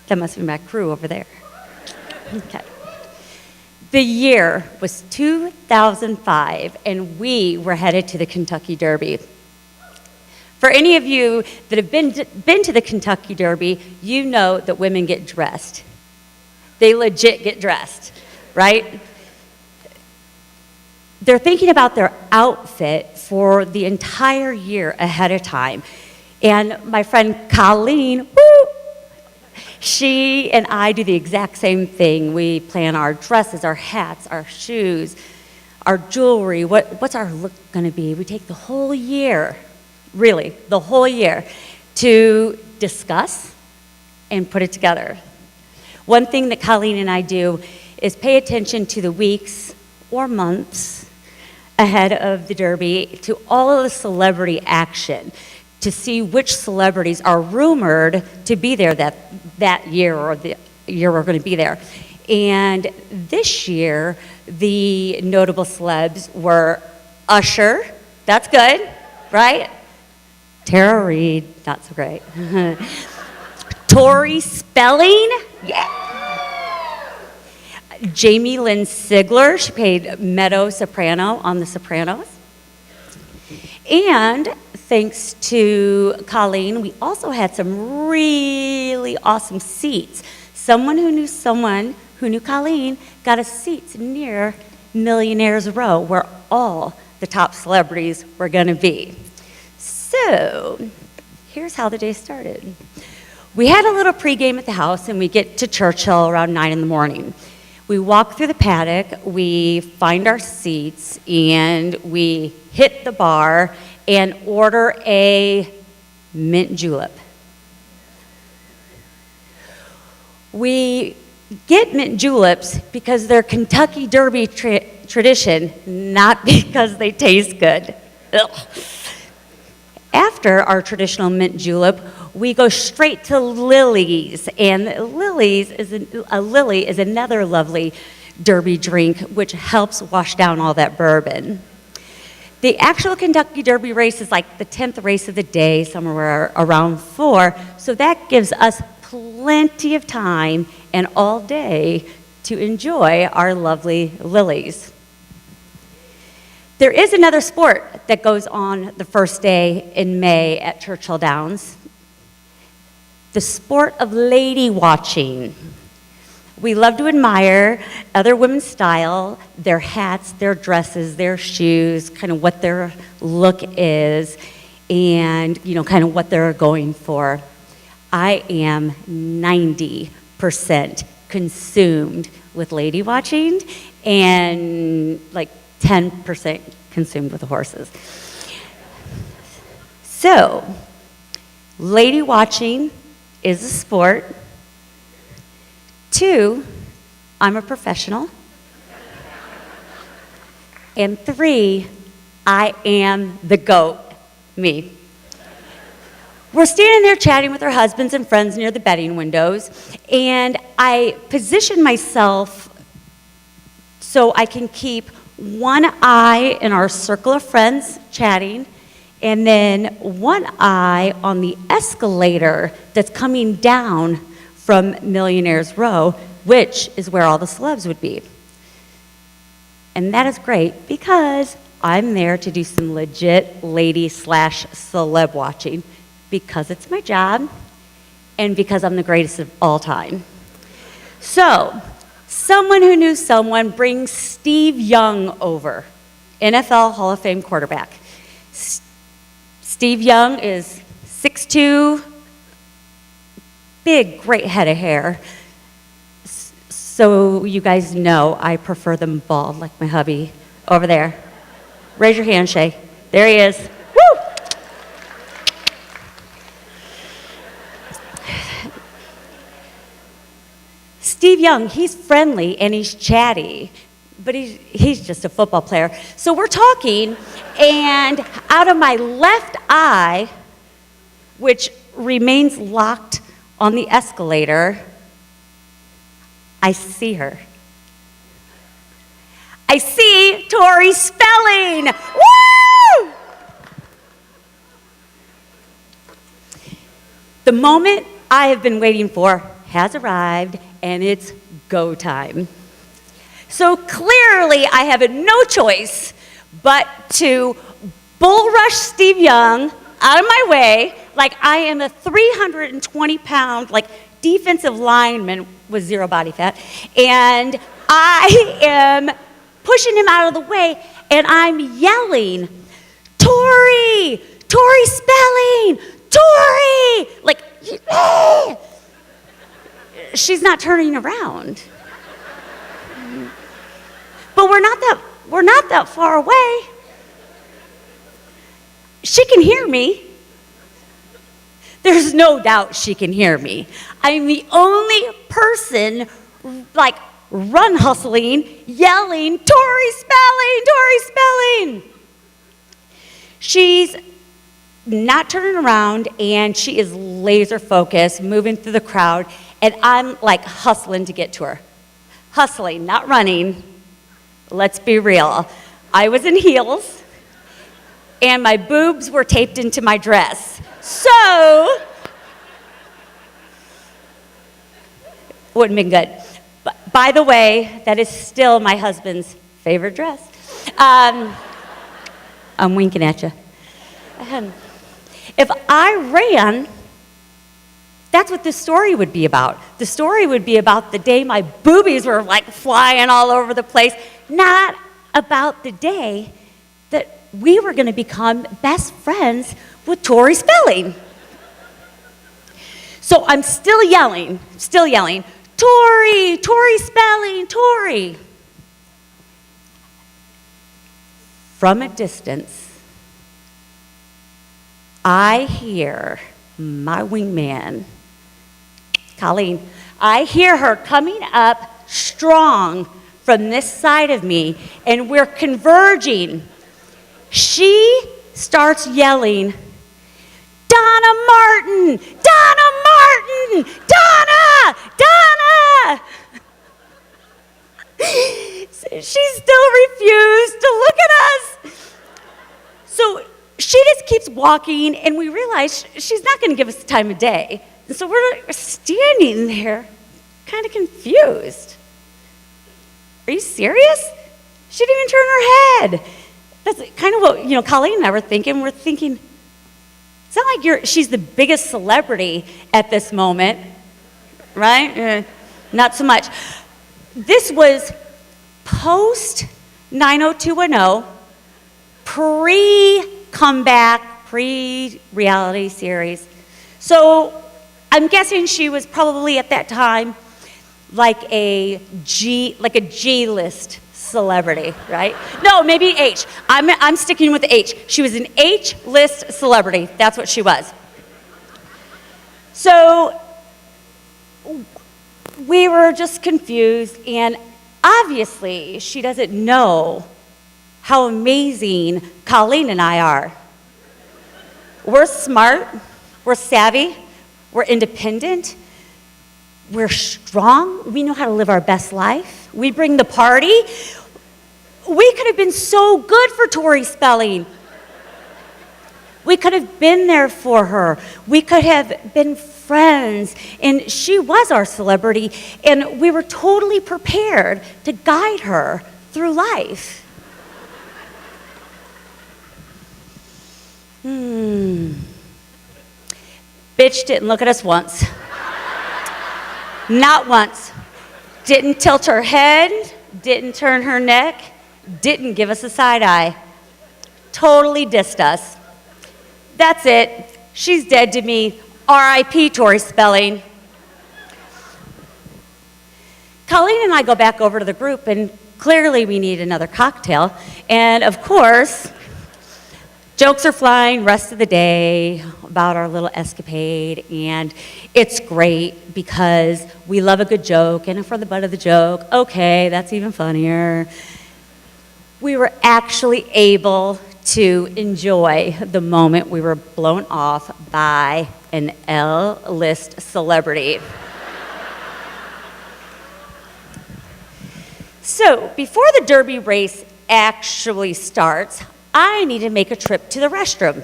That must be my crew over there. Okay. The year was 2005, and we were headed to the Kentucky Derby. For any of you that have been to the Kentucky Derby, you know that women get dressed. They legit get dressed, right? They're thinking about their outfit for the entire year ahead of time. And my friend Colleen, she and I do the exact same thing. We plan our dresses, our hats, our shoes, our jewelry. What's our look going to be? We take the whole year, really, the whole year, to discuss and put it together. One thing that Colleen and I do is pay attention to the weeks or months ahead of the Derby, to all of the celebrity action, to see which celebrities are rumored to be there that year or the year we're going to be there. And this year, the notable celebs were Usher, that's good, right? Tara Reid, not so great. Tori Spelling, yeah. Jamie Lynn Sigler, she played Meadow Soprano on The Sopranos. And thanks to Colleen, we also had some really awesome seats. Someone who knew Colleen got us seats near Millionaires Row, where all the top celebrities were going to be. So here's how the day started. We had a little pregame at the house, and we get to Churchill around 9 in the morning. We walk through the paddock, we find our seats, and we hit the bar and order a mint julep. We get mint juleps because they're Kentucky Derby tradition, not because they taste good. Ugh. After our traditional mint julep, we go straight to Lily's, and a lily is another lovely Derby drink which helps wash down all that bourbon. The actual Kentucky Derby race is like the 10th race of the day, somewhere around 4, so that gives us plenty of time and all day to enjoy our lovely lilies. There is another sport that goes on the first day in May at Churchill Downs. The sport of lady watching. We love to admire other women's style, their hats, their dresses, their shoes, kind of what their look is, and kind of what they're going for. I am 90% consumed with lady watching and like 10% consumed with the horses. So, lady watching is a sport. 2, I'm a professional. And 3, I am the GOAT, me. We're standing there chatting with our husbands and friends near the betting windows, and I position myself so I can keep one eye in our circle of friends chatting, and then one eye on the escalator that's coming down from Millionaires Row, which is where all the celebs would be. And that is great because I'm there to do some legit lady/celeb watching because it's my job and because I'm the greatest of all time. So, someone who knew someone brings Steve Young over, NFL Hall of Fame quarterback. Steve Young is 6'2", big, great head of hair. So you guys know I prefer them bald, like my hubby over there. Raise your hand, Shay. There he is. Woo! Steve Young, he's friendly and he's chatty, but he's just a football player. So we're talking, and out of my left eye, which remains locked on the escalator, I see her. I see Tori Spelling. Woo! The moment I have been waiting for has arrived, and it's go time. So clearly, I have no choice but to bull rush Steve Young out of my way, like I am a 320-pound, defensive lineman with zero body fat, and I am pushing him out of the way, and I'm yelling, Tori! Tori Spelling! Tori! She's not turning around. But we're not that far away. She can hear me. There's no doubt she can hear me. I'm the only person, run hustling, yelling, Tori Spelling, Tori Spelling. She's not turning around, and she is laser focused, moving through the crowd, and I'm hustling to get to her. Hustling, not running. Let's be real. I was in heels, and my boobs were taped into my dress. So, wouldn't have been good. But, by the way, that is still my husband's favorite dress. I'm winking at you. If I ran, that's what this story would be about. The story would be about the day my boobies were flying all over the place, not about the day that we were going to become best friends with Tori Spelling. So I'm still yelling, Tori, Tori Spelling, Tori. From a distance, I hear my wingman, Colleen, I hear her coming up strong from this side of me, and we're converging. She starts yelling, Donna Martin! Donna Martin! Donna! Donna! She still refused to look at us. So she just keeps walking, and we realize she's not going to give us the time of day. And so we're standing there, kind of confused. Are you serious? She didn't even turn her head. That's kind of what Colleen and I were thinking. We're thinking, it's not like she's the biggest celebrity at this moment, right? Not so much. This was post 90210, pre-comeback, pre-reality series. So I'm guessing she was probably at that time like a G-list celebrity, right? No, maybe H. I'm sticking with H. She was an H-list celebrity. That's what she was. So we were just confused, and obviously she doesn't know how amazing Colleen and I are. We're smart, we're savvy, we're independent, we're strong, we know how to live our best life, we bring the party. We could have been so good for Tori Spelling. We could have been there for her. We could have been friends, and she was our celebrity, and we were totally prepared to guide her through life. Bitch didn't look at us once. Not once. Didn't tilt her head, didn't turn her neck, didn't give us a side eye. Totally dissed us. That's it. She's dead to me. R.I.P. Tori Spelling. Colleen and I go back over to the group, and clearly we need another cocktail. And of course, jokes are flying rest of the day about our little escapade, and it's great because we love a good joke, and for the butt of the joke, okay, that's even funnier. We were actually able to enjoy the moment we were blown off by an L-list celebrity. So, before the Derby race actually starts, I need to make a trip to the restroom.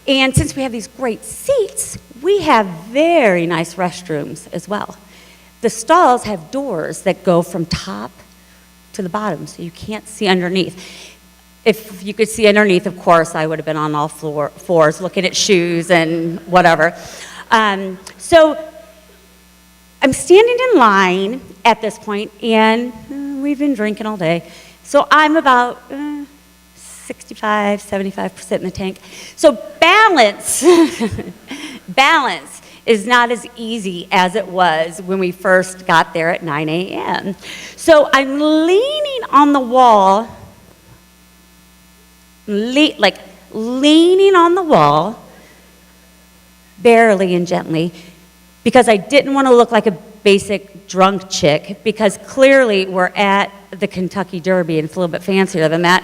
And since we have these great seats, We have very nice restrooms as well. The stalls have doors that go from top to the bottom, so you can't see underneath. If you could see underneath, of course, I would have been on all fours looking at shoes and whatever. So I'm standing in line at this point, and we've been drinking all day. So I'm about 65, 75% in the tank. So balance, balance is not as easy as it was when we first got there at 9 a.m. So I'm leaning on the wall, leaning on the wall, barely and gently, because I didn't want to look like a basic drunk chick, because clearly we're at the Kentucky Derby and it's a little bit fancier than that.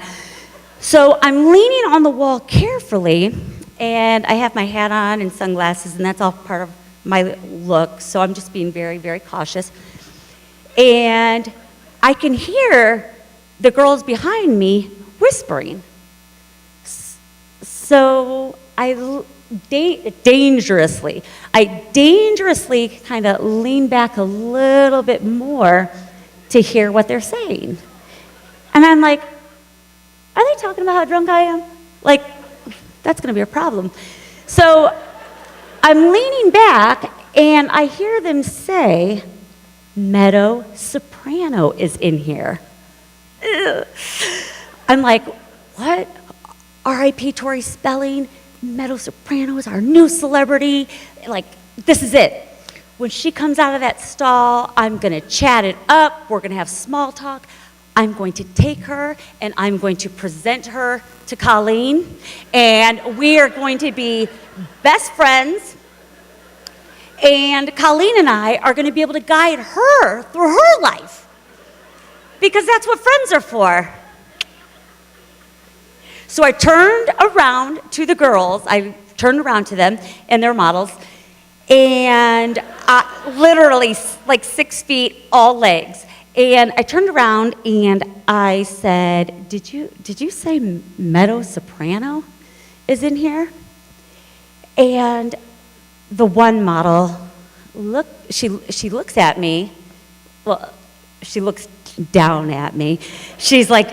So I'm leaning on the wall carefully, and I have my hat on and sunglasses, and that's all part of my look, so I'm just being very, very cautious. And I can hear the girls behind me whispering. So I dangerously kind of lean back a little bit more to hear what they're saying. And I'm like, are they talking about how drunk I am? Like, that's going to be a problem. So I'm leaning back, and I hear them say, Meadow Soprano is in here. Ugh. I'm like, what? R.I.P. Tori Spelling, Meadow Soprano is our new celebrity. Like, this is it. When she comes out of that stall, I'm going to chat it up. We're going to have small talk. I'm going to take her, and I'm going to present her to Colleen, and we are going to be best friends, and Colleen and I are going to be able to guide her through her life, because that's what friends are for. So I turned around to the girls, I turned around to them, and their models, and literally like 6 feet, all legs. And I turned around and I said, did you say Meadow Soprano is in here? And the one model, she looks at me. Well, she looks down at me. She's like,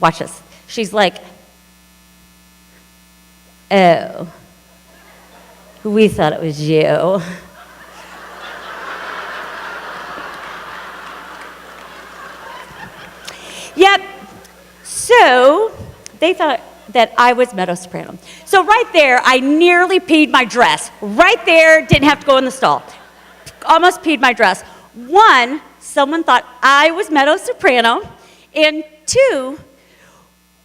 watch this. She's like, oh, we thought it was you. Yep. So they thought that I was Meadow Soprano. So right there, I nearly peed my dress. Right there, didn't have to go in the stall. Almost peed my dress. One, someone thought I was Meadow Soprano. And two,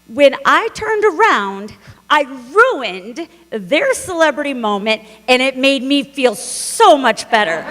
when I turned around, I ruined their celebrity moment, and it made me feel so much better.